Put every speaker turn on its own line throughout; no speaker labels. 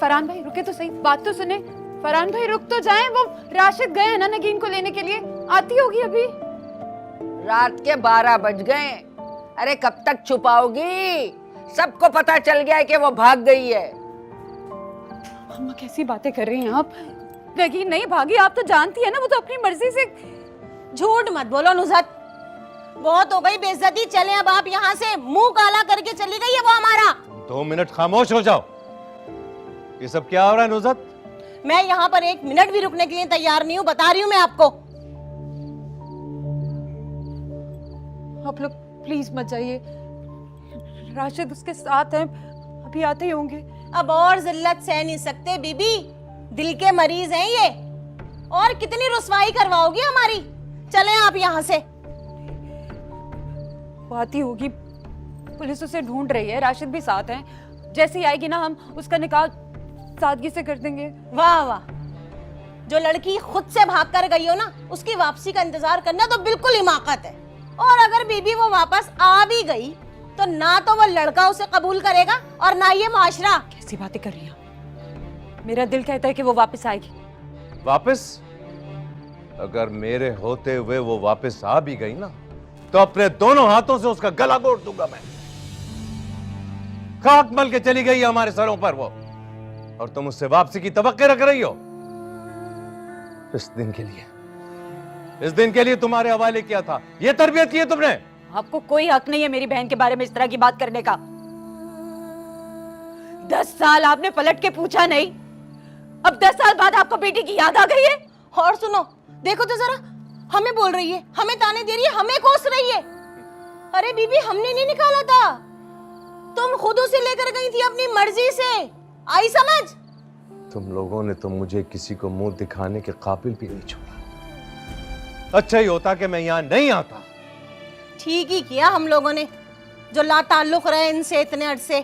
फरहान भाई रुके तो सही, बात तो सुने। फरहान भाई रुक तो जाएं, वो राशिद गए हैं ना नगीन को लेने के लिए, आती होगी अभी।
रात के 12 बज गए। अरे कब तक छुपाओगी? सबको पता चल गया है कि वो भाग गई है।
अम्मा कैसी बातें कर रही हैं आप? नगीन नहीं भागी, आप तो जानती है ना, वो तो अपनी मर्जी से।
झूठ मत बोलो नुज़हत, बहुत हो गई बेइज्जती। चले अब आप यहाँ से, मुंह काला करके चली गई है वो हमारा।
2 मिनट खामोश हो जाओ। ये सब क्या हो रहा है नुज़हत?
मैं यहाँ पर 1 मिनट भी रुकने के लिए तैयार नहीं हूँ, बता रही हूँ मैं आपको।
आप लोग प्लीज मत जाइए, राशिद उसके साथ है, अभी आते ही होंगे।
अब और जिल्लत सह नहीं सकते बीबी, दिल के मरीज हैं ये, और कितनी रुसवाई करवाओगी हमारी। चलें आप यहाँ से।
वो आती होगी, पुलिस उसे ढूंढ रही है, राशिद भी साथ है। जैसे ही आएगी ना, हम उसका निकाह सादगी से कर देंगे।
वाह वाह, जो लड़की खुद से भाग कर गई हो ना, उसकी वापसी का इंतजार करना तो बिल्कुल हिमाकत है। और अगर बीबी वो वापस आ भी गई तो ना तो वो लड़का उसे कबूल करेगा और ना ये माशरा।
कैसी बातें कर रही हैं? मेरा दिल कहता है कि वो वापस आएगी।
वापस? अगर मेरे होते हुए वो वापस आ भी गई ना, तो अपने दोनों हाथों से उसका गला घोट दूंगा मैं। खाक मल के चली गई है हमारे सरों पर वो, और तुम उससे वापसी की तवक्के रख रही हो। इस दिन के लिए तुम्हारे हवाले किया था, ये तरबियत की है तुमने।
आपको कोई हक नहीं है मेरी बहन के बारे में इस तरह की बात करने का। 10 साल आपने पलट के पूछा नहीं, अब 10 साल बाद आपको बेटी की याद आ गई है।
और सुनो, देखो तो जरा, हमें बोल रही है, हमें ताने दे रही है, हमें कोस रही है। अरे बीबी, हमने नहीं निकाला था, तुम खुद उसे लेकर गई थी अपनी मर्जी से। आई समझ?
तुम लोगों ने तो मुझे किसी को मुंह दिखाने के काबिल भी नहीं छोड़ा। अच्छा ही होता कि मैं यहाँ नहीं आता।
ठीक ही किया हम लोगों ने, जो लाताल्लुक रहे इनसे इतने अरसे।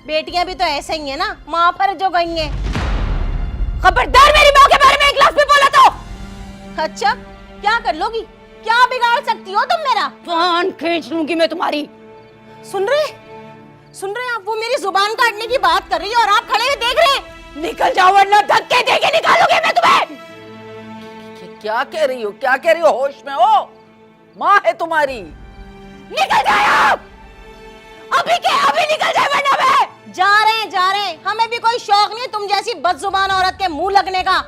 बेटियां भी तो ऐसे ही है ना, माँ पर जो गई हैं।
खबरदार मेरी माँ के बारे में एक लफ्ज़ भी बोला तो।
अच्छा, क्या कर लोगी? क्या बिगाड़ सकती हो तुम मेरा?
कान खींच लूंगी मैं तुम्हारी।
सुन रहे आप? वो मेरी जुबान काटने की बात कर रही है और आप खड़े हुए देख रहे हैं।
निकल जाओ वरना धक्के देके निकालूंगी मैं तुम्हें।
क्या कह रही हो? क्या कह रही हो? होश में हो? माँ है तुम्हारी।
निकल जाए आप, अभी के अभी निकल जाए वरना मैं।
जा रहे हैं, हमें भी कोई शौक नहीं तुम जैसी बदजुबान औरत के मुंह लगने का।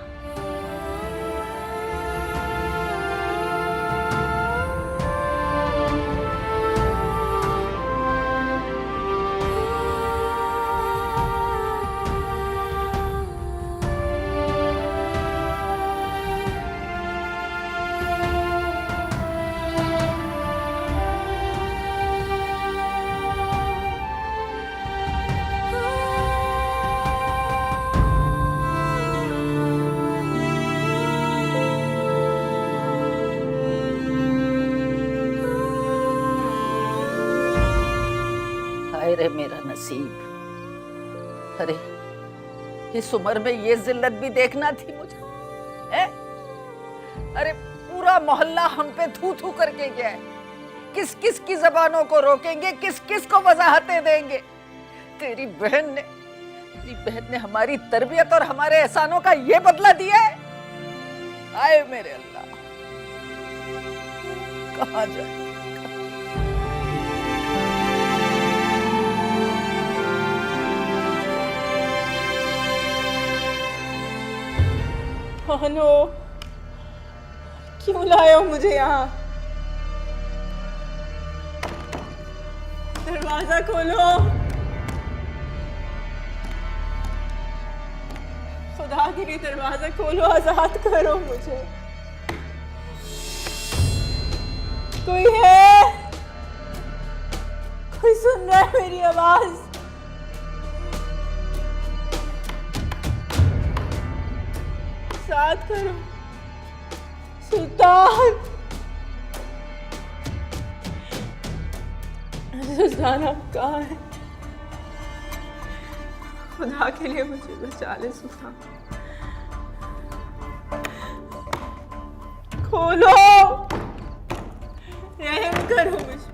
अरे मेरा नसीब, अरे इस उम्र में ये जिल्लत भी देखना थी मुझे, है? अरे पूरा मोहल्ला हम पे थू थू करके गया है। किस किस की जबानों को रोकेंगे, किस किस को वजाहतें देंगे। तेरी बहन ने हमारी तरबियत और हमारे एहसानों का ये बदला दिया है। आए मेरे अल्लाह, कहाँ जाए।
भानो, क्यों लाए हो मुझे यहाँ? दरवाजा खोलो, खुदा के लिए दरवाजा खोलो, आजाद करो मुझे। कोई है? कोई सुन रहा है मेरी आवाज? साथ करो सुल्तान। सुल्तान आप कहाँ है? खुदा के लिए मुझे बचा ले सुल्तान। खोलो, रहम करो मुझे।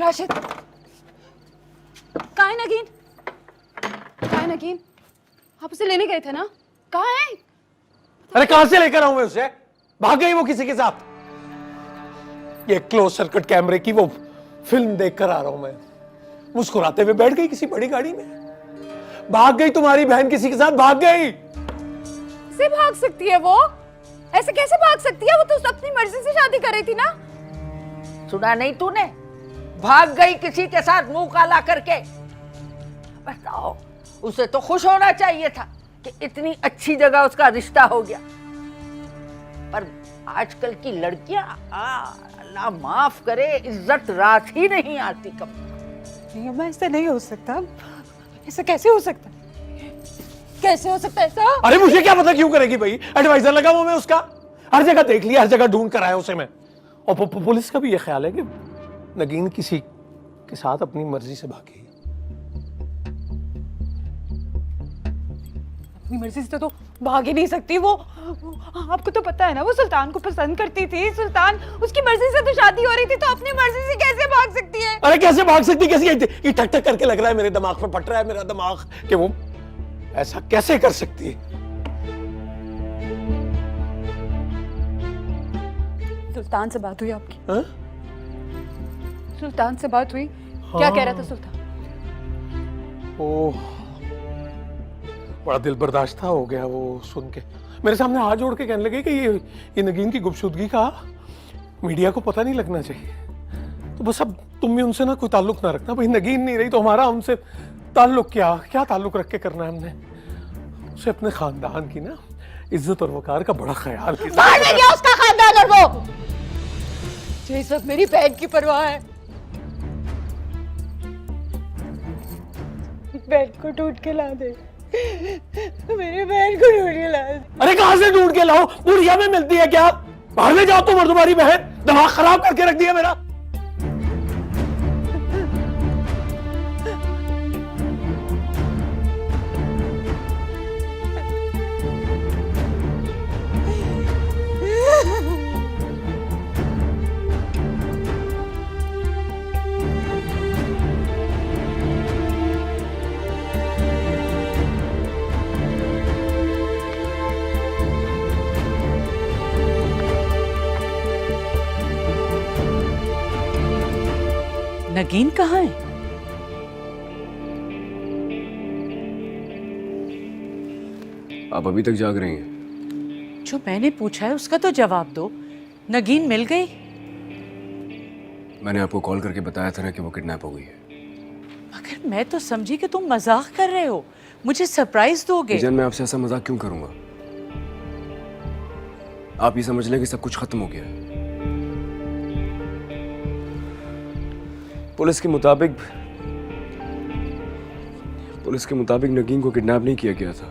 राशिद, कहाँ है नगीन? कहाँ है नगीन? आप उसे लेने गए थे ना? कहाँ है?
अरे कहां से लेकर आऊं मैं उसे? भाग गई वो किसी के साथ। ये क्लोज सर्किट कैमरे की वो फिल्म देख कर आ रहा हूं मैं, मुस्कुराते हुए बैठ गई किसी बड़ी गाड़ी में। भाग गई तुम्हारी बहन किसी के साथ, भाग गई।
कैसे भाग सकती है वो? ऐसे कैसे भाग सकती है? वो तो अपनी मर्जी से शादी कर रही थी ना।
सुना नहीं तूने? भाग गई किसी के साथ मुंह काला करके। बताओ, उसे तो खुश होना चाहिए था कि इतनी अच्छी जगह उसका रिश्ता हो गया। पर आजकल की लड़कियां, अल्लाह माफ करे, इज्जत रात ही नहीं आती कब।
नहीं अम्मा, ऐसा नहीं हो सकता। ऐसा कैसे हो सकता? कैसे हो सकता है ऐसा?
अरे मुझे क्या पता क्यों करेगी भाई, एडवाइजर लगा वो मैं उसका। हर जगह देख लिया, हर जगह ढूंढ कर आया उसे मैं। और पुलिस का भी ये ख्याल है कि नगीन किसी के साथ अपनी मर्जी से भागी।
अपनी मर्जी से तो भाग ही नहीं सकती वो। आपको तो पता है ना, वो सुल्तान को पसंद करती थी। सुल्तान, उसकी मर्जी से तो शादी हो रही थी, तो अपनी मर्जी से कैसे भाग सकती है?
अरे कैसे भाग सकती, कैसे? ये ठक ठक करके लग रहा है मेरे दिमाग में, पट रहा है मेरा दिमाग कि वो ऐसा कैसे कर सकती है।
सुल्तान से बात हुई आपकी?
हा?
सुल्तान से बात हुई? क्या कह रहा था सुल्तान?
ओह, बड़ा दिल बर्दाश्त हो गया वो सुन के। मेरे सामने हाथ जोड़ के कहने लगे कि ये नगीन की गुपशुदगी का मीडिया को पता नहीं लगना चाहिए। तो बस अब तुम भी उनसे ना कोई ताल्लुक ना रखना भाई। नगीन नहीं रही तो हमारा उनसे ताल्लुक क्या ताल्लुक रख के करना है हमने? उसे अपने खानदान की ना इज्जत और वकार का बड़ा ख्याल है।
उसका खानदान और वो
ये सब मेरी बहन की परवाह है। बहन को ढूंढ के ला दे। मेरी बहन को ढूंढ के ला दे।
अरे कहां से ढूंढ के लाओ? बुढ़िया में मिलती है क्या? बाहर में जाओ तुम और तुम्हारी बहन। दिमाग खराब करके रख दिया मेरा।
नगीन कहाँ है?
आप अभी तक जाग रही हैं?
जो मैंने पूछा है उसका तो जवाब दो। नगीन मिल गई?
मैंने आपको कॉल करके बताया था ना कि वो किडनैप हो गई है।
मगर मैं तो समझी कि तुम मजाक कर रहे हो, मुझे सरप्राइज दोगे।
विजन, मैं आपसे ऐसा मजाक क्यों करूंगा? आप ये समझ लें कि सब कुछ खत्म हो गया है। पुलिस के मुताबिक नगीन को किडनैप नहीं किया गया था।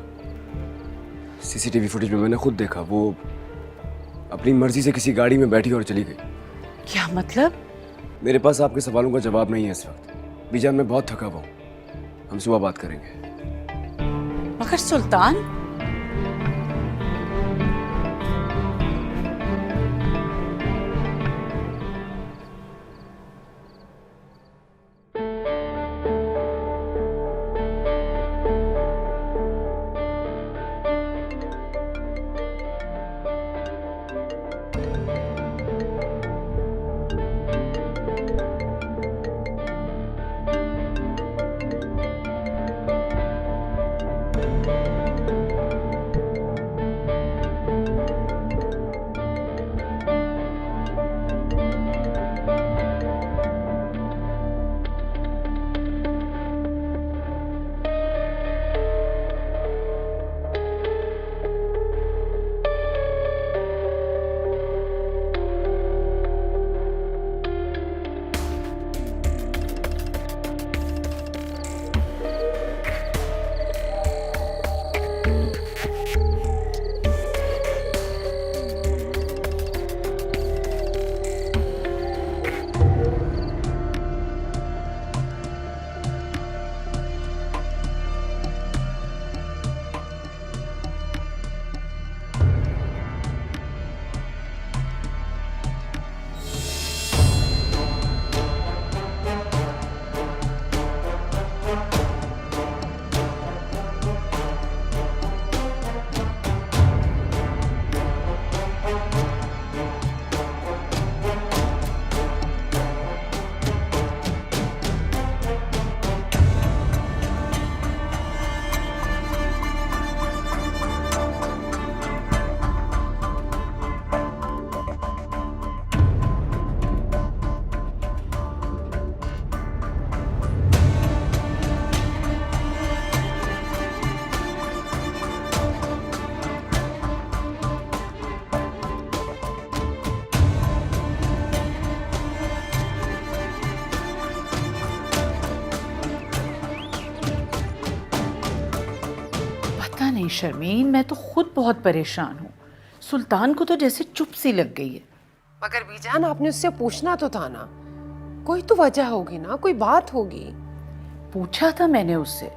सीसीटीवी फुटेज में मैंने खुद देखा, वो अपनी मर्जी से किसी गाड़ी में बैठी और चली गई।
क्या मतलब?
मेरे पास आपके सवालों का जवाब नहीं है इस वक्त। बीजान, मैं बहुत थका हुआ हूं, हम सुबह बात करेंगे।
मगर सुल्तान, शर्मीन, मैं तो खुद बहुत परेशान हूँ। सुल्तान को तो जैसे चुप सी लग गई है।
मगर बीजान आपने उससे पूछना तो था ना, कोई तो वजह होगी ना, कोई बात होगी।
पूछा था मैंने उससे,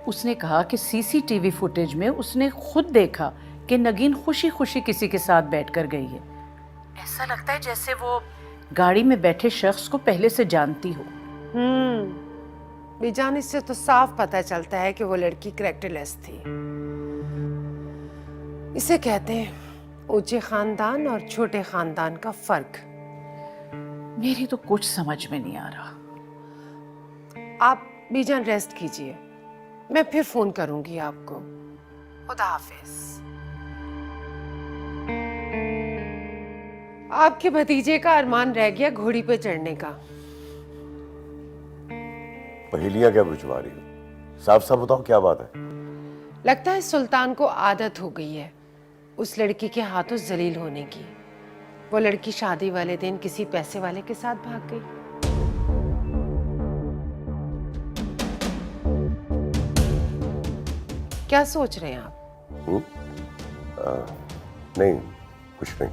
उसने कहा कि सीसीटीवी फुटेज में उसने खुद देखा कि नगीन खुशी खुशी किसी के साथ बैठकर गई है। ऐसा लगता है जैसे वो गाड़ी में बैठे शख्स को पहले से जानती हो।
बीजान इससे तो साफ पता चलता है कि वो लड़की कैरेक्टरलेस थी। इसे कहते हैं ऊंचे खानदान और छोटे खानदान का फर्क।
मेरी तो कुछ समझ में नहीं आ रहा।
आप बीजान रेस्ट कीजिए, मैं फिर फोन करूंगी आपको। खुदा हाफिज। आपके भतीजे का अरमान रह गया घोड़ी पे चढ़ने का।
पहेलियां क्या बुझवा रही हो? साफ साफ बताओ क्या बात है?
लगता है सुल्तान को आदत हो गई है उस लड़की के हाथों जलील होने की। वो लड़की शादी वाले दिन किसी पैसे वाले के साथ भाग गई। क्या सोच रहे हैं आप?
नहीं, कुछ नहीं।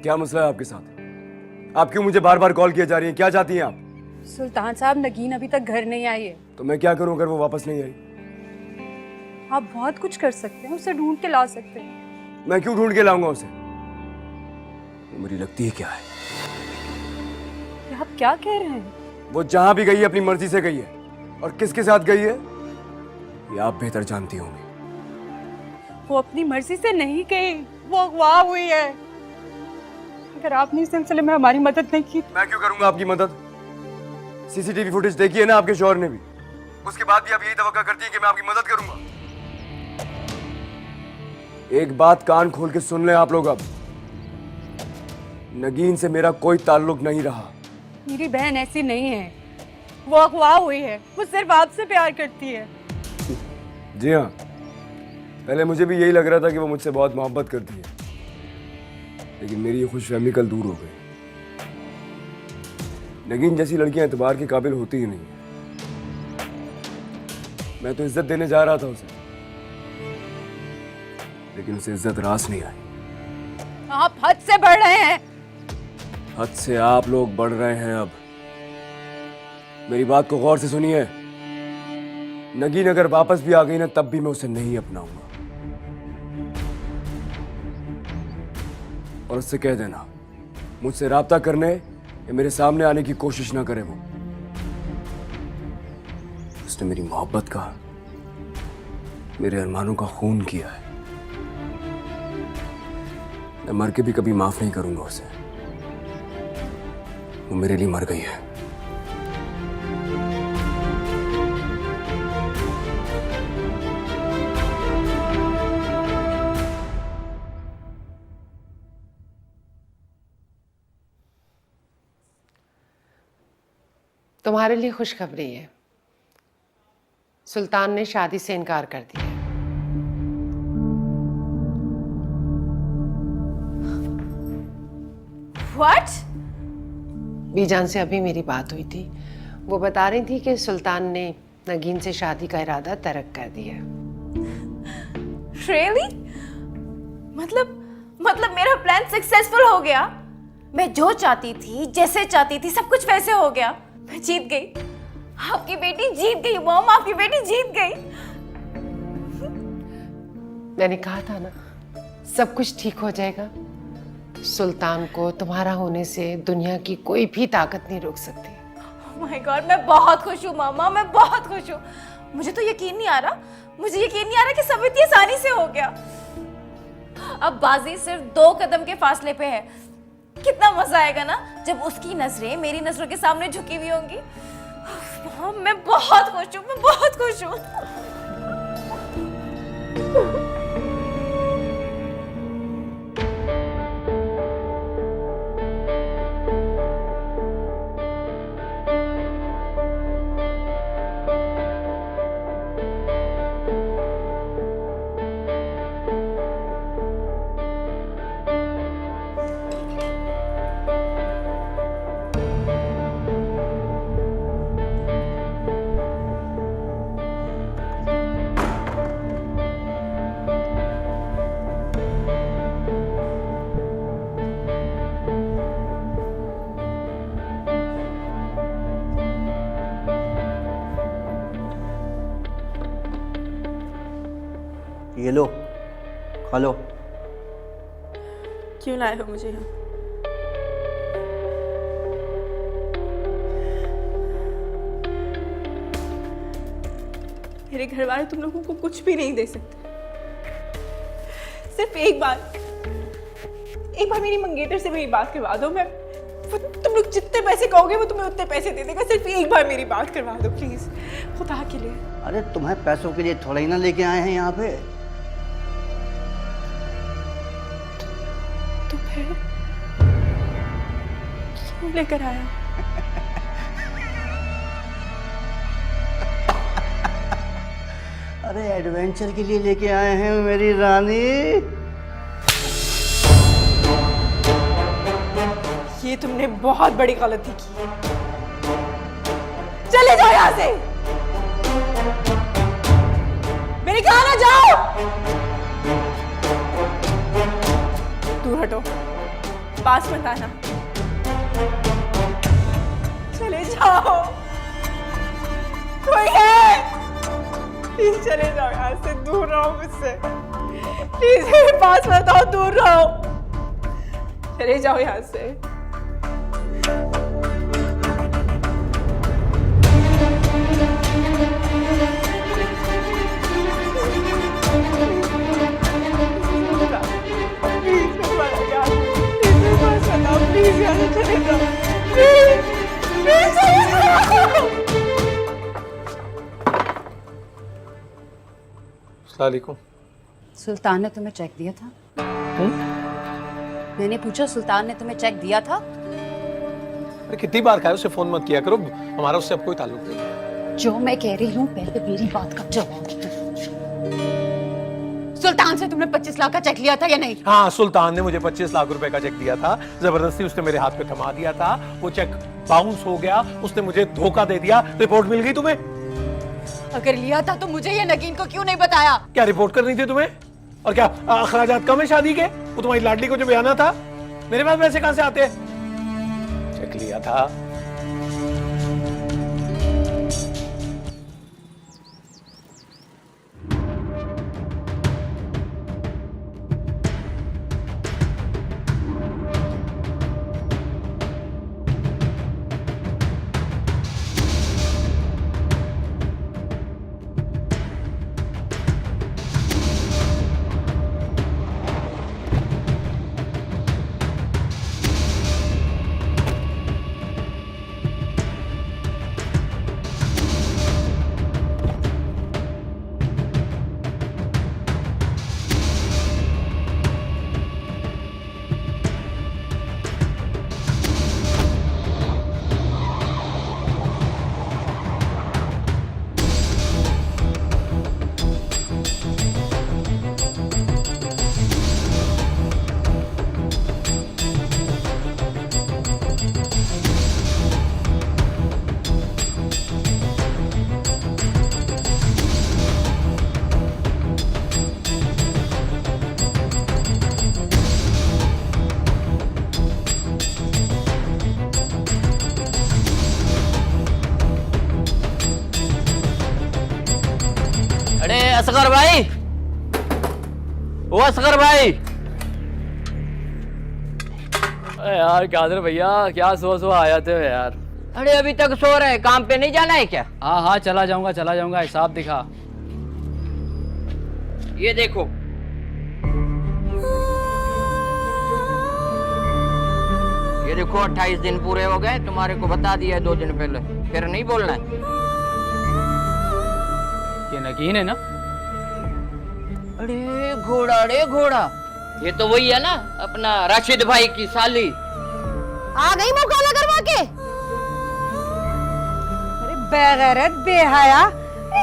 क्या मसला है आपके साथ? आप क्यों मुझे बार बार कॉल किए जा रही हैं? क्या चाहती हैं आप?
सुल्तान साहब, नगीन अभी तक घर नहीं आई है।
तो मैं क्या करूं अगर वो वापस नहीं आई?
आप बहुत कुछ कर सकते हैं, उसे ढूंढ के ला सकते हैं।
मैं क्यों ढूंढ के लाऊंगा उसे? वो मेरी लगती है क्या है?
ये आप क्या कह रहे हैं?
वो जहां भी गई है अपनी मर्जी से गई है, और किसके साथ गई है ये आप बेहतर जानती होंगी।
वो अपनी मर्जी से नहीं गई, वो अगवा हुई है। अगर आपने इस सिलसिले में हमारी मदद नहीं की।
मैं क्यों करूंगा आपकी मदद? सीसीटीवी फुटेज देखी है ना आपके शौहर ने भी, उसके बाद भी आप यही तवक्का करती है कि मैं आपकी मदद करूंगा। एक बात कान खोल के सुन लें आप लोग, अब नगीन से मेरा कोई ताल्लुक नहीं रहा।
मेरी बहन ऐसी नहीं है, वो अगवा हुई है, वो सिर्फ आपसे प्यार करती है।
जी हाँ, पहले मुझे भी यही लग रहा था कि वो मुझसे बहुत मोहब्बत करती है, लेकिन मेरी ये खुशफहमी कल दूर हो गई। नगीन जैसी लड़कियां एतबार के काबिल होती ही नहीं। मैं तो इज्जत देने जा रहा था उसे, लेकिन उसे इज्जत रास नहीं आई।
आप हद से बढ़ रहे हैं।
हद से आप लोग बढ़ रहे हैं। अब मेरी बात को गौर से सुनिए। नगीन अगर वापस भी आ गई ना, तब भी मैं उसे नहीं अपनाऊंगा। और उससे कह देना मुझसे राब्ता करने या मेरे सामने आने की कोशिश ना करे। वो उसने मेरी मोहब्बत का, मेरे अरमानों का खून किया है। मैं मर के भी कभी माफ नहीं करूंगा उसे। वो मेरे लिए मर गई है।
तुम्हारे लिए खुशखबरी है, सुल्तान ने शादी से इनकार कर दिया।
व्हाट?
बीजान से अभी मेरी बात हुई थी। वो बता रही थी कि सुल्तान ने नगीन से शादी का इरादा तर्क कर दिया।
Really? मतलब मेरा प्लान सक्सेसफुल हो गया। मैं जो चाहती थी, जैसे चाहती थी, सब कुछ वैसे हो गया। मैं जीत गई। आपकी बेटी जीत गई मॉम, आपकी बेटी जीत गई।
मैंने कहा था ना, सब कुछ ठीक हो जाएगा। सुल्तान को तुम्हारा होने से दुनिया की कोई भी ताकत नहीं रोक सकती।
Oh my God, मैं बहुत खुश हूँ मामा, मैं बहुत खुश हूँ। मुझे तो यकीन नहीं आ रहा, कि सब इतनी आसानी से हो गया। अब बाजी सिर्फ 2 कदम के फासले पे है। कितना मजा आएगा ना जब उसकी नजरें मेरी नजरों के सामने झुकी हुई होंगी। मैं बहुत खुश हूँ, मैं बहुत खुश हूँ।
ये लो, खा लो।
क्यों लाए हो मुझे यहाँ? मेरे घर वाले तुम लोगों को कुछ भी नहीं दे सकते। सिर्फ एक बार मेरी मंगेतर से मेरी बात करवा दो। मैं तुम लोग जितने पैसे कहोगे वो तुम्हें उतने पैसे दे देगा। सिर्फ एक बार मेरी बात करवा दो प्लीज, खुदा के लिए।
अरे तुम्हें पैसों के लिए थोड़ा ही ना लेके आए हैं यहाँ पे।
तो फिर क्यों लेकर आया?
अरे एडवेंचर के लिए लेके आए हैं मेरी रानी।
ये तुमने बहुत बड़ी गलती की। चले जाओ यहाँ से, मेरे कहा ना जाओ। दूर हटो, पास मत आना। चले जाओ, कोई है? प्लीज चले जाओ यहाँ से, दूर रहो मुझसे। प्लीज मेरे पास मत आओ, दूर रहो। चले जाओ यहाँ से।
अस्सलामुअलैकुम।
सुल्तान ने तुम्हें चेक दिया था? मैंने पूछा, सुल्तान ने तुम्हें चेक दिया था?
अरे कितनी बार कहा, उसे फोन मत किया करो, हमारा उससे अब कोई ताल्लुक नहीं।
जो मैं कह रही हूँ पहले मेरी बात का जवाब दो। सुल्तान से तुमने 25 लाख का चेक लिया था या नहीं?
हाँ, सुल्तान ने मुझे 25 लाख रुपए का चेक दिया था। जबरदस्ती उसने मेरे हाथ पे थमा दिया था। वो चेक बाउंस हो गया, उसने मुझे धोखा दे दिया। रिपोर्ट मिल गई तुम्हें?
अगर लिया था तो मुझे या नगीन को क्यों नहीं बताया?
क्या रिपोर्ट करनी थी तुम्हें? और क्या अखराजात कम है शादी के? वो तुम्हारी लाडली को जो बयाना था, मेरे पास पैसे कहां से आते? चेक लिया था।
असगर भाई, ओ असगर भाई।
अरे यार कादर भैया, क्या सो आया थे यार।
अरे अभी तक सो रहे, काम पे नहीं जाना है क्या?
हाँ हाँ चला जाऊंगा, हिसाब दिखा।
ये देखो, ये देखो 28 दिन पूरे हो गए। तुम्हारे को बता दिया है 2 दिन पहले, फिर नहीं बोलना है।
ये नगीन है ना?
अरे घोड़ा, ये तो वही है ना, अपना राशिद भाई की साली।
आ गई मुकाला करवा के। अरे बेगैरत बेहया,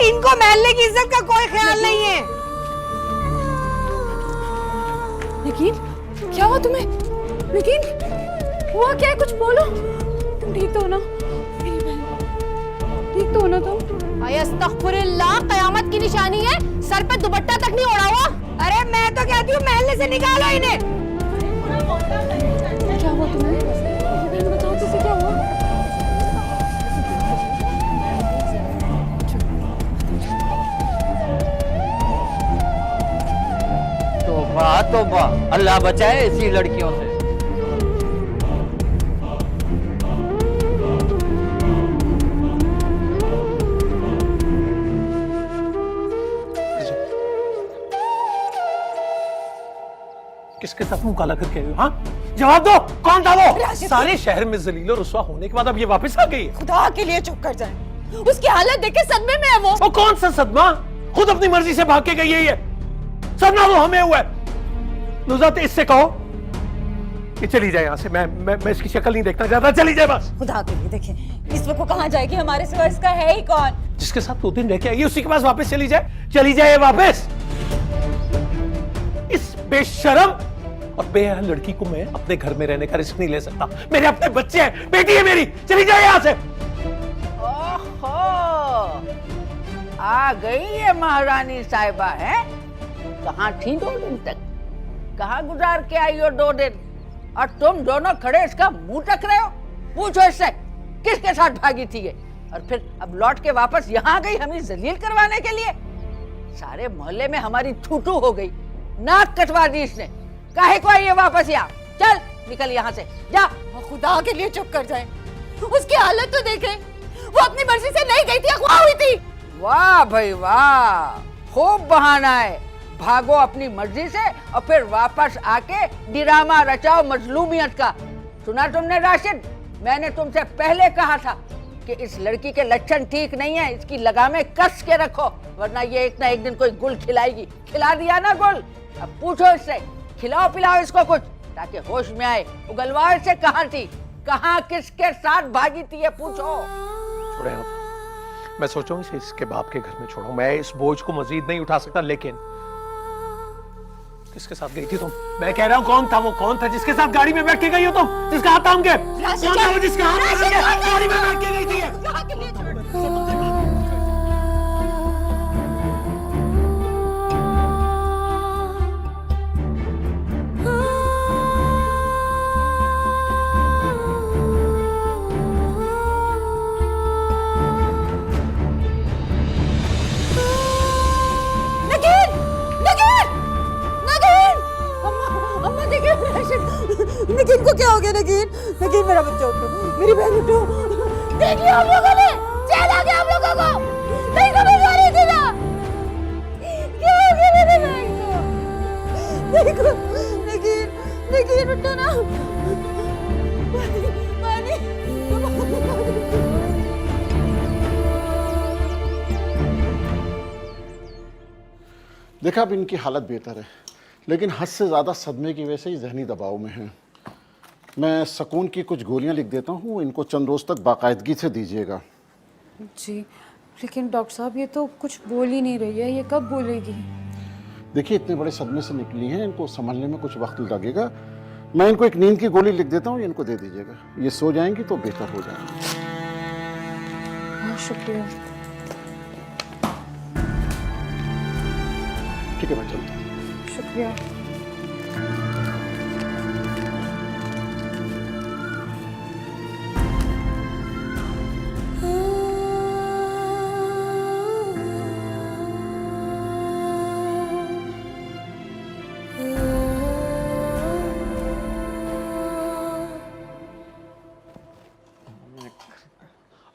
इनको महल्ले की इज्जत का कोई ख्याल नहीं है।
नगीन, क्या हुआ तुम्हें? नगीन, हुआ क्या है? कुछ बोलो। तुम ठीक तो हो ना? मेरी बहन ठीक तो हो ना तुम?
अस्तगफिरुल्लाह, कयामत की निशानी है, सर पे दुपट्टा तक नहीं ओढ़ा हुआ। अरे मैं तो कहती हूँ महल्ले से निकालो इन्हें।
क्या हुआ तुम्हें? बहन बताओ, तुझसे क्या हुआ?
तौबा, अल्लाह बचाए ऐसी लड़कियों से।
किसके साथ मुंह काला करके आई हो? हाँ, जवाब दो, कौन था वो? सारे शहर में जलील और रुसवा होने के बाद अब ये वापस आ गई है।
खुदा के लिए चुप कर जाए, उसकी हालत देख के सदमे में है वो।
कौन सा सदमा? खुद अपनी मर्जी से भाग के गई है ये। सदमा वो हमें हुआ है। नुज़ात, इससे कहो कि चली जाए यहाँ से। मैं इसकी शक्ल नहीं देखना चाहता, चली जाए बस।
खुदा के लिए देखें, इस वक्त को कहाँ जाएगी? हमारे सिवा इसका है ही कौन?
जिसके साथ 2 दिन रह के आई उसी के पास वापस चली जाए वापस। इस बेशरम और बेहया लड़की को मैं अपने घर में रहने का रिस्क नहीं ले सकता। मेरे अपने बच्चे हैं, बेटी है मेरी, चली जाए यहाँ से।
ओहो, आ गई है महारानी साहिबा है। कहाँ थी 2 दिन तक? कहाँ गुजार के आई हो 2 दिन? और तुम दोनों खड़े इसका मुंह टक रहे हो? पूछो इससे किसके साथ भागी थी ये? और फिर अब लौट के वापस यहाँ आ गई हमें जलील करवाने के लिए। सारे मोहल्ले में हमारी थूथू हो गई, नाक कटवा दी इसने। काहे को आई है वापस यहाँ? चल निकल यहाँ से, जा।
खुदा के लिए चुप कर जाए, उसकी हालत तो देखें, वो अपनी मर्जी से नहीं गई थी, अगवा हुई थी।
वाह भाई वाह, खूब बहाना है। भागो अपनी मर्जी से और फिर वापस आके ड्रामा रचाओ मजलूमियत का। सुना तुमने राशिद, मैंने तुमसे पहले कहा था कि इस लड़की के लक्षण ठीक नहीं है, इसकी लगामें कस के रखो, वरना ये एक ना एक दिन कोई गुल खिलाएगी। खिला दिया ना गुल, अब पूछो इससे, खिलाओ पिलाओ इसको कुछ ताकि होश में आए। उगलवाओ इससे कहाँ थी, कहाँ किसके साथ भागी थी, ये पूछो।
छोड़े आप, मैं सोचा हूँ इसे इसके बाप के घर में छोड़ो। मैं इस बोझ को मजीद नहीं उठा सकता। लेकिन किसके साथ गई थी तुम? मैं कह रहा हूँ कौन था वो? कौन था जिसके साथ गाड़ी में बैठ के गई हो तुम? जिसका हाथ थाम के? कौन था वो जिसके हाथ थाम के गाड़ी में बैठ के गई थी?
नगीन को क्या हो गया? नगीन मेरा बच्चा उठो, मेरी बहन उठो। देख लिया हम लोगों ने, चैन आ गया हम लोगों को। नहीं समझ आ रही थी ना, क्या हो गया मेरे बहन को? नगीन उठो ना।
देखा, अब इनकी हालत बेहतर है, लेकिन हद से ज़्यादा सदमे की वजह से ही जहनी दबाव में है। मैं सुकून की कुछ गोलियां लिख देता हूँ, इनको चंद रोज़ तक बाकायदगी से दीजिएगा।
जी लेकिन डॉक्टर साहब ये तो कुछ बोल ही नहीं रही है, ये कब बोलेगी?
देखिए, इतने बड़े सदमे से निकली हैं, इनको संभलने में कुछ वक्त लगेगा। मैं इनको एक नींद की गोली लिख देता हूँ, इनको दे दीजिएगा। ये सो जाएंगी तो बेहतर हो जाएगा।
हाँ शुक्रिया।
ठीक है, मैं चलता हूँ।
शुक्रिया।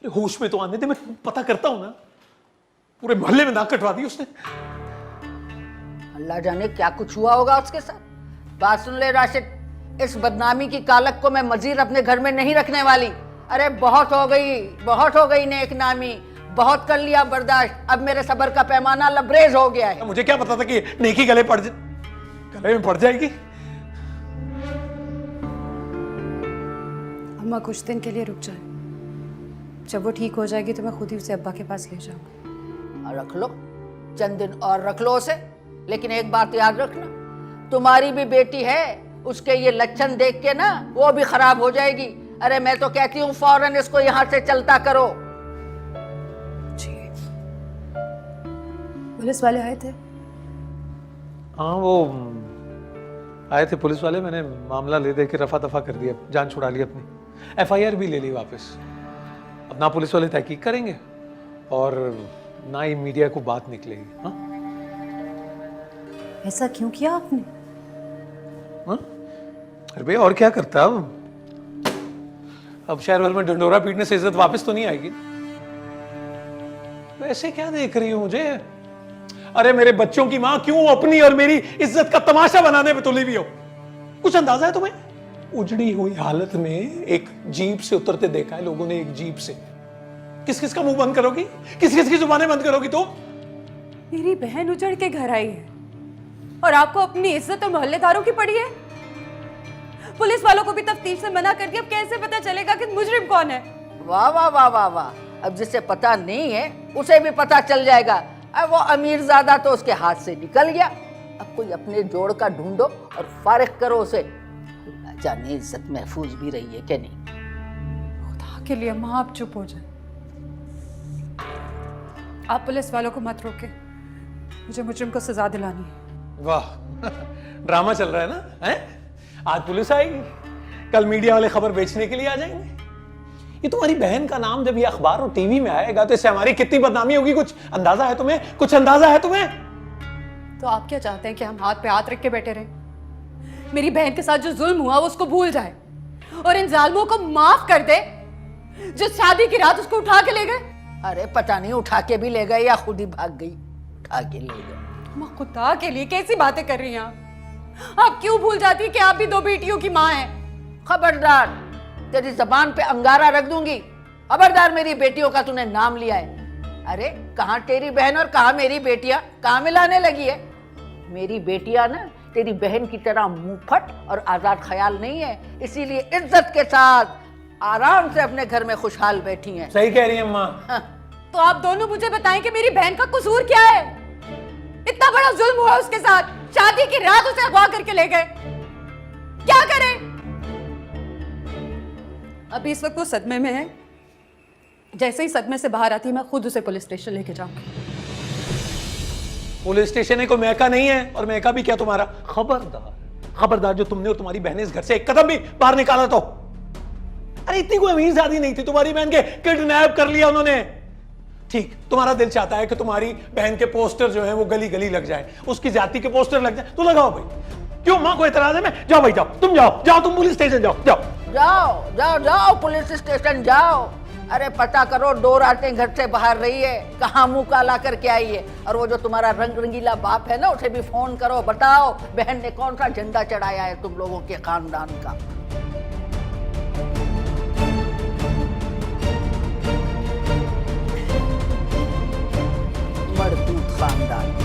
होश में तो आने दे, मैं पता करता हूं ना। पूरे मोहल्ले में नाक कटवा दी उसने।
अल्लाह जाने क्या कुछ हुआ होगा उसके साथ। बात सुन ले राशिद, इस बदनामी की कालक को मैं मजीद अपने घर में नहीं रखने वाली। अरे बहुत हो गई नेक नामी, बहुत कर लिया बर्दाश्त। अब मेरे सब्र का पैमाना लबरेज हो गया है।
मुझे क्या पता था कि नेकी गले में पड़ जाएगी।
अम्मा कुछ दिन के लिए रुक जाए, जब वो ठीक हो जाएगी तो मैं खुद ही उसे अब्बा के पास ले जाऊंगी।
रख लो, चंद दिन और रख लो उसे, लेकिन एक बात याद रखना, तुम्हारी भी बेटी है, उसके ये लक्षण देख के ना वो भी खराब हो जाएगी। अरे मैं तो कहती हूँ फौरन इसको यहाँ से चलता करो।
जी। पुलिस वाले आए थे?
हाँ, वो आए थे पुलिस वाले। मैंने मामला ले दे के रफा दफा कर दिया, जान छुड़ा ली अपनी। FIR भी ले ली वापस। अब ना पुलिस वाले तहकीक करेंगे और ना ही मीडिया को बात निकलेगी। हाँ?
ऐसा क्यों किया आपने?
हाँ? अरे भैया और क्या करता अब शहर भर में डंडोरा पीटने से इज्जत वापस तो नहीं आएगी। वैसे क्या देख रही हो मुझे? अरे मेरे बच्चों की मां क्यों अपनी और मेरी इज्जत का तमाशा बनाने पे तुली हुई हो? कुछ अंदाजा है तुम्हें? उजड़ी हुई हालत में एक जीप से उतरते देखा है लोगों ने, एक जीप से। किस किस का मुंह बंद करोगी? किस किस की जुबानें बंद करोगी तुम?
मेरी बहन उजड़ के घर आई है और आपको अपनी इज्जत और मोहल्लेदारों की पड़ी है। पुलिस वालों को भी तफ्तीश से मना कर दिया, अब कैसे पता चलेगा कि मुजरिम कौन है?
वाह वाह वाह वाह वाह, अब जिसे पता नहीं है उसे भी पता चल जाएगा। अब वो अमीरजादा तो उसके हाथ से निकल गया, अब कोई अपने जोड़ का ढूंढो और फारिग करो उसे। ना जाने इज्जत महफूज भी रही है कि नहीं।
खुदा के लिए अम्मा आप चुप हो जाए, आप पुलिस वालों को मत रोके, मुझे मुजरिम को सजा दिलानी है।
वाह ड्रामा चल रहा है ना? है? आज पुलिस आएगी, कल मीडिया वाले खबर बेचने के लिए आ जाएंगे। ये तुम्हारी बहन का नाम जब ये अखबार और टीवी में आएगा तो इससे हमारी कितनी बदनामी होगी, कुछ अंदाजा है तुम्हें? कुछ अंदाजा है तुम्हें?
तो आप क्या चाहते हैं कि हम हाथ पे हाथ रख के बैठे रहें? मेरी बहन के साथ जो जुल्म हुआ वो उसको भूल जाए और इन जालिमों को माफ कर दे जो शादी की रात उसको उठा के ले गए।
अरे पता नहीं उठा के भी ले गए या खुद ही भाग गई, उठा के ले गए।
माँ खुदा के लिए कैसी बातें कर रही हैं आप क्यों भूल जाती कि आप भी दो बेटियों की माँ हैं?
खबरदार, तेरी जबान पे अंगारा रख दूंगी। खबरदार, मेरी बेटियों का तूने नाम लिया है। अरे कहाँ तेरी बहन और कहाँ मेरी बेटियां, कहाँ मिलाने लगी है? मेरी बेटियां ना तेरी बहन की तरह मुंहफट और आजाद ख्याल नहीं है, इसीलिए इज्जत के साथ आराम से अपने घर में खुशहाल बैठी हैं।
सही कह रही है अम्मा।
तो आप दोनों मुझे बताएं कि मेरी बहन का कसूर क्या है? इतना बड़ा जुल्म हुआ उसके साथ, शादी की रात उसे अगवा करके ले गए, क्या करें? अभी इस वक्त वो सदमे में है, जैसे ही सदमे से बाहर आती है मैं खुद उसे पुलिस स्टेशन लेके जाऊंगी।
पुलिस स्टेशन है कोई मैका नहीं है, और मैका भी क्या तुम्हारा? खबरदार खबरदार, जो तुमने और तुम्हारी बहन इस घर से एक कदम भी बाहर निकाला तो। अरे इतनी कोई अमीर शादी नहीं थी, तुम्हारी बहन के किडनैप कर लिया उन्होंने। ठीक, तुम्हारा दिल चाहता है कि तुम्हारी बहन के पोस्टर जो है वो गली गली लग जाए, उसकी जाति के पोस्टर लग जाए, तो लगाओ भाई। क्यों मां को एतराज है? मैं जाओ भाई, जाओ तुम, जाओ तुम पुलिस स्टेशन जाओ,
जाओ जाओ जाओ पुलिस स्टेशन जाओ। अरे पता करो, 2 रातें घर से बाहर रही है, कहाँ मुंह काला करके आई है। और वो जो तुम्हारा रंग रंगीला बाप है ना, उसे भी फोन करो, बताओ बहन ने कौन सा झंडा चढ़ाया है तुम लोगों के खानदान का। मरदूत खानदान।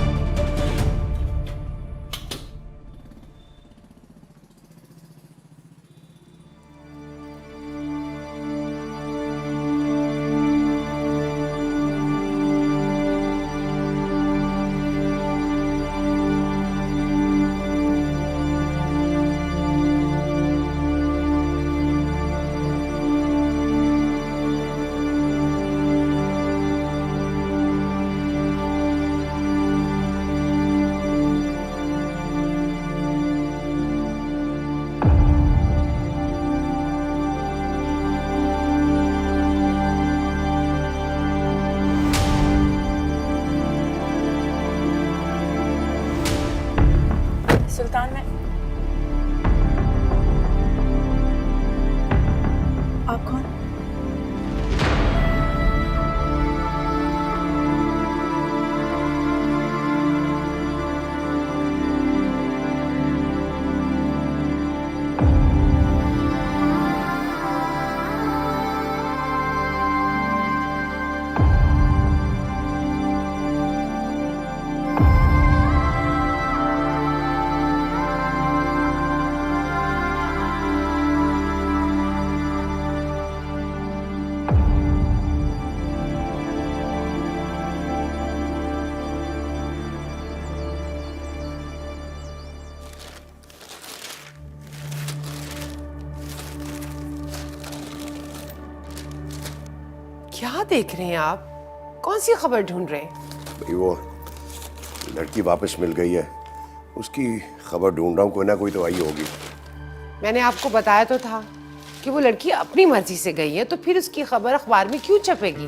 सुल्तान, मैं आप कौन?
क्या देख रहे हैं आप? कौन सी खबर ढूंढ रहे हैं?
भाई वो लड़की वापस मिल गई है, उसकी खबर ढूंढ रहा हूँ, कोई ना कोई तो आई होगी।
मैंने आपको बताया तो था कि वो लड़की अपनी मर्जी से गई है, तो फिर उसकी खबर अखबार में क्यों छपेगी?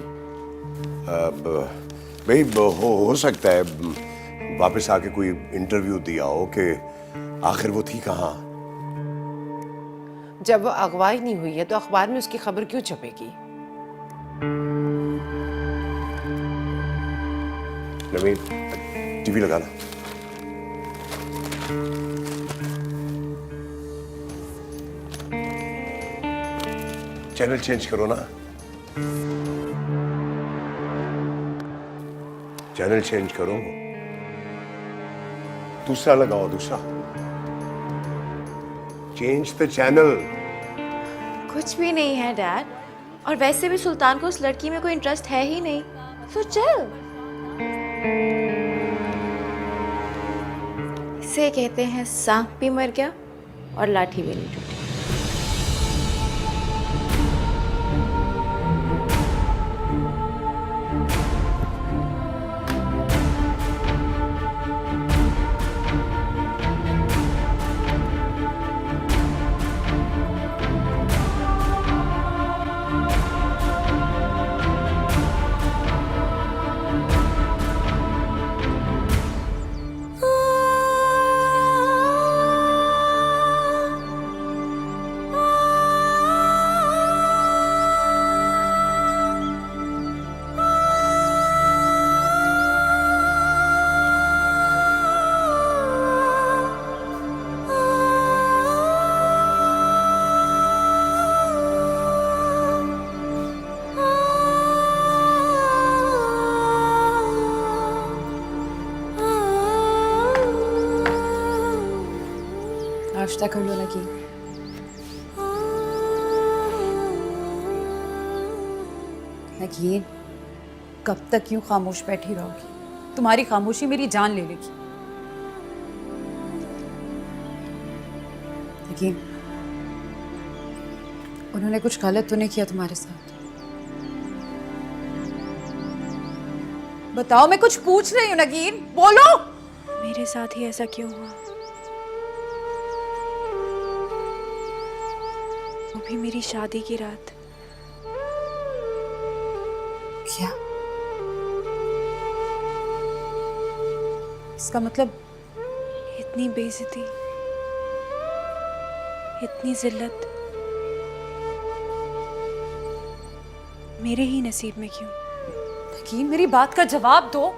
भाई हो सकता है वापस आके कोई इंटरव्यू दिया हो कि आखिर वो थी कहाँ,
जब वो अगवा ही नहीं हुई है तो अखबार में उसकी खबर क्यों छपेगी?
नवीन, टीवी लगा ला। चैनल चेंज करो ना। चैनल चेंज करो, दूसरा लगाओ, दूसरा। Change the channel.
कुछ भी नहीं है डैड, और वैसे भी सुल्तान को उस लड़की में कोई इंटरेस्ट है ही नहीं, तो चल। इसे कहते हैं सांप भी मर गया और लाठी भी नहीं टूटी।
नाश्ता कर लो नगी। नगीन, कब तक यूं खामोश बैठी रहोगी? तुम्हारी खामोशी मेरी जान ले लेगी। नगीन, उन्होंने कुछ गलत तो नहीं किया तुम्हारे साथ? बताओ, मैं कुछ पूछ रही हूँ नगीन, बोलो।
मेरे साथ ही ऐसा क्यों हुआ? वो भी मेरी शादी की रात।
क्या? इसका मतलब?
इतनी बेइज्जती, इतनी जिल्लत मेरे ही नसीब में क्यों?
नगीन, मेरी बात का जवाब दो।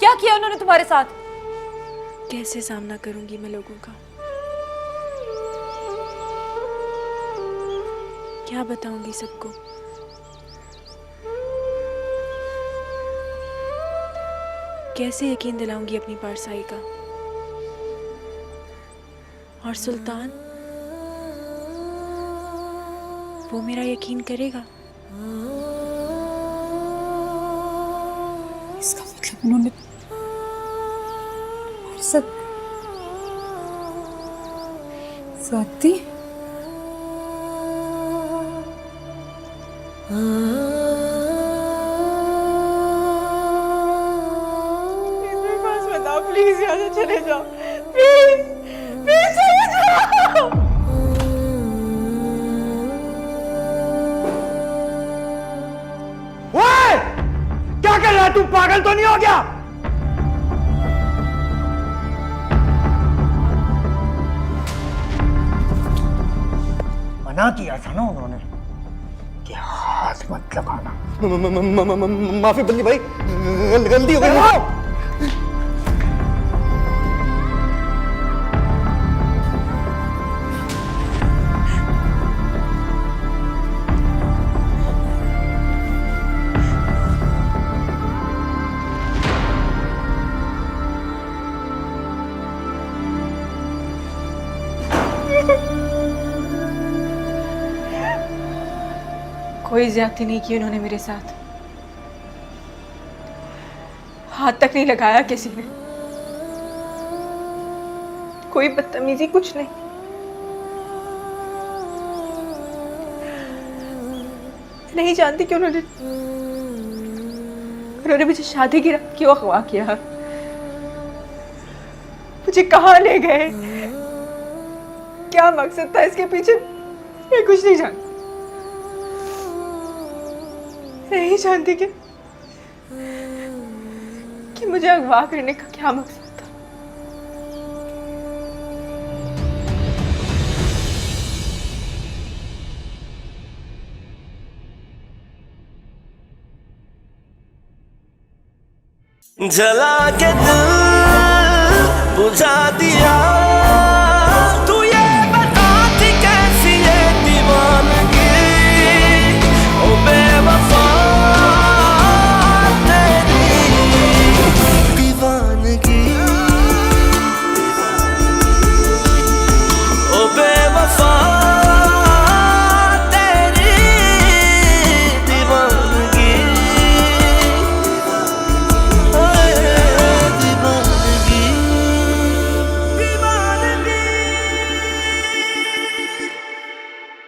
क्या किया उन्होंने तुम्हारे साथ?
कैसे सामना करूंगी मैं लोगों का? क्या बताऊंगी सबको? कैसे यकीन दिलाऊंगी अपनी पारसाई का? और सुल्तान, वो मेरा यकीन करेगा?
इसका मतलब उन्होंने हमारे साथ साथी?
मेरे पास बताओ प्लीज, यहाँ से चले जाओ प्लीज, प्लीज चले जाओ।
ओए! क्या कर रहा है तू? पागल तो नहीं हो गया? मना किया था ना उन्होंने कि हाथ मत लगाना। माफी बल्ली भाई, गलती हो गई।
कोई ज्यादती नहीं की उन्होंने मेरे साथ, हाथ तक नहीं लगाया किसी ने, कोई बदतमीजी कुछ नहीं। नहीं जानती कि उन्होंने मुझे शादी की रात क्यों अगवा किया, मुझे कहाँ ले गए, क्या मकसद था इसके पीछे, मैं कुछ नहीं जानती। नहीं जानती कि मुझे अगवा करने का क्या मकसद था।
जला के दिल बुझा दिया